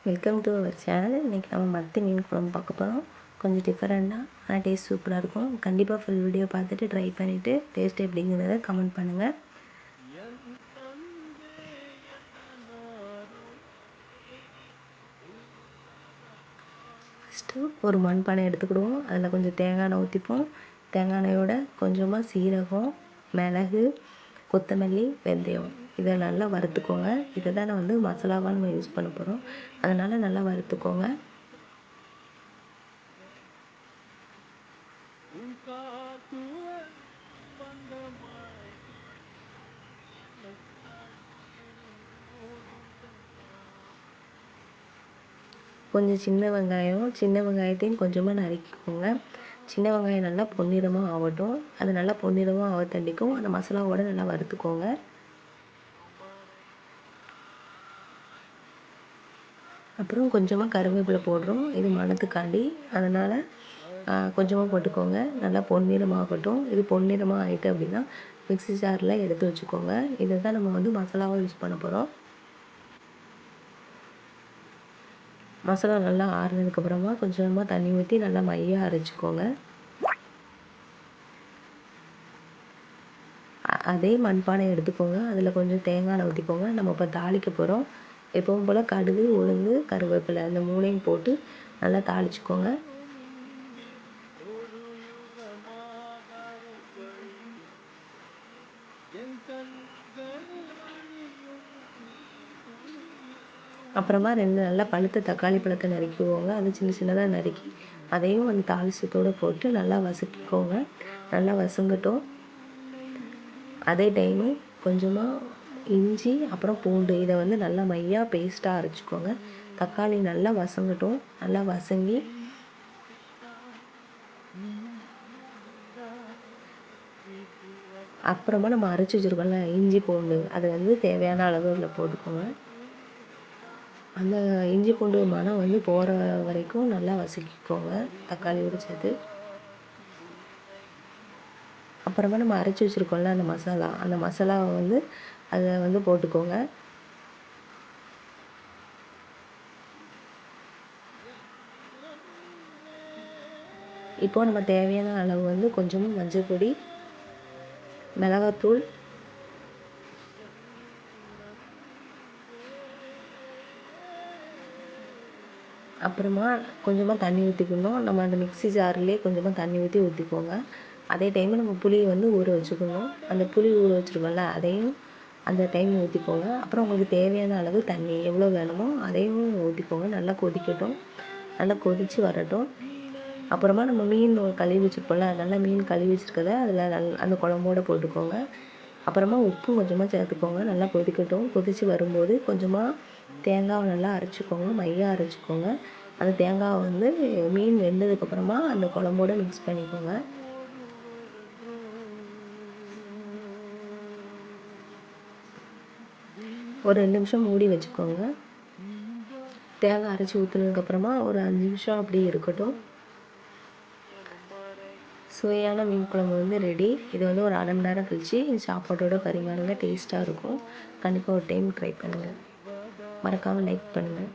Welcome to our channel. இன்றைக்கி நம்ம மத்தி மீன் குழம்பு பார்க்க போகிறோம். கொஞ்சம் டிஃப்ரெண்ட்டாக ஆனால் டேஸ்ட் சூப்பராக இருக்கும். கண்டிப்பாக ஃபுல் வீடியோ பார்த்துட்டு ட்ரை பண்ணிவிட்டு டேஸ்ட் எப்படிங்கிறத கமெண்ட் பண்ணுங்கள். ஃபஸ்ட்டு ஒரு மண்பானை எடுத்துக்கிடுவோம். அதில் கொஞ்சம் தேங்காய் எண்ணெய் ஊற்றிப்போம். தேங்காய் எண்ணெயோட கொஞ்சமாக சீரகம், மிளகு, கொத்தமல்லி, வெந்தயம் இதை நல்லா வறுத்துக்கோங்க. இதை தான் வந்து மசாலாவாக நம்ம யூஸ் பண்ண போகிறோம். அதனால் நல்லா வறுத்துக்கோங்க. கொஞ்சம் சின்ன வெங்காயத்தையும் கொஞ்சமாக நறுக்கிக்கோங்க. சின்ன வெங்காயம் நல்லா பொன்னிறமாக ஆகட்டும். அது நல்லா பொன்னிறமாக ஆகத்தண்டிக்கும். அந்த மசாலாவோட நல்லா வறுத்துக்கோங்க. அப்புறம் கொஞ்சமாக கருவேப்பிலை போடுறோம். இது மணத்துக்காண்டி, அதனால் கொஞ்சமாக போட்டுக்கோங்க. நல்லா பொன்னிறமாகட்டும். இது பொன்னிறமாக ஆகிட்டு அப்படின்னா மிக்ஸி ஜாரில் எடுத்து வச்சுக்கோங்க. இதை தான் நம்ம வந்து மசாலாவாக யூஸ் பண்ண போகிறோம். மசாலா நல்லா ஆறுனதுக்கப்புறமா கொஞ்சமாக தண்ணி ஊற்றி நல்லா மையாக அரைச்சிக்கோங்க. அதே மண்பானை எடுத்துக்கோங்க. அதில் கொஞ்சம் தேங்காய் எண்ணெய் ஊற்றிக்கோங்க. நம்ம இப்போ தாளிக்க போகிறோம். எப்பவும் போல் கடுகு, உளுந்து, கருவேப்பிலை அந்த மூணையும் போட்டு நல்லா தாளிச்சிக்கோங்க. அப்புறமா 2 நல்லா பழுத்த தக்காளி பழத்தை நறுக்கிக்கோங்க. அது சின்ன சின்னதாக நறுக்கி அதையும் அந்த தாளிச்சத்தோடு போட்டு நல்லா வதக்கிக்கோங்க. நல்லா வதங்கட்டும். அதே டைமு கொஞ்சமாக இஞ்சி அப்புறம் பூண்டு இதை வந்து நல்லா மையாக பேஸ்ட்டாக அரைச்சிக்கோங்க. தக்காளி நல்லா வதங்கட்டும். நல்லா வதங்கி அப்புறமா நம்ம அரைச்சி வச்சுருக்கோம்ல இஞ்சி பூண்டு அதை வந்து தேவையான அளவு அதில் போட்டுக்கோங்க. அந்த இஞ்சி பூண்டு மணம் வந்து போகிற வரைக்கும் நல்லா வதக்கிக்கோங்க தக்காளியோடு சேர்த்து. அப்புறமா நம்ம அரைச்சி வச்சுருக்கோம்ல அந்த மசாலாவை வந்து அதை வந்து போட்டுக்கோங்க. இப்போது நம்ம தேவையான அளவு வந்து கொஞ்சமாக மஞ்சள் பொடி, மிளகாத்தூள், அப்புறமா கொஞ்சமாக தண்ணி ஊற்றிக்கணும். நம்ம அந்த மிக்ஸி ஜார்லேயே கொஞ்சமாக தண்ணி ஊற்றிக்கோங்க. அதே டைமில் நம்ம புளியை வந்து ஊற வச்சுக்கணும். அந்த புளி ஊற வச்சுருக்கோம்ல அதையும் அந்த டைம் ஊற்றிக்கோங்க. அப்புறம் உங்களுக்கு தேவையான அளவு தண்ணி எவ்வளோ வேணுமோ அதையும் ஊற்றிக்கோங்க. நல்லா கொதிக்கட்டும். நல்லா கொதித்து வரட்டும். அப்புறமா நம்ம மீன் கழுவி வச்சுருப்போம்ல நல்லா மீன் கழுவி வச்சுருக்கத அதில் அந்த குழம்போடு போட்டுக்கோங்க. அப்புறமா உப்பு கொஞ்சமாக சேர்த்துக்கோங்க. நல்லா கொதிக்கட்டும். கொதித்து வரும்போது கொஞ்சமாக தேங்காவை நல்லா அரைச்சிக்கோங்க. மையாக அரைச்சிக்கோங்க. அந்த தேங்காவை வந்து மீன் வெந்ததுக்கப்புறமா அந்த குழம்போடு மிக்ஸ் பண்ணிக்கோங்க. ஒரு 2 நிமிஷம் மூடி வச்சுக்கோங்க. தேங்காய் அரைச்சி ஊற்றுனதுக்கப்புறமா ஒரு 5 நிமிஷம் அப்படியே இருக்கட்டும். சுவையான மீன் குழம்பு வந்து ரெடி. இது வந்து ஒரு 1/2 மணி நேரம் கழிச்சு சாப்பாட்டோட பரிமாறுங்க. டேஸ்ட்டாக இருக்கும். கண்டிப்பாக ஒரு டைம் ட்ரை பண்ணுங்கள். மறக்காமல் லைக் பண்ணுங்கள்.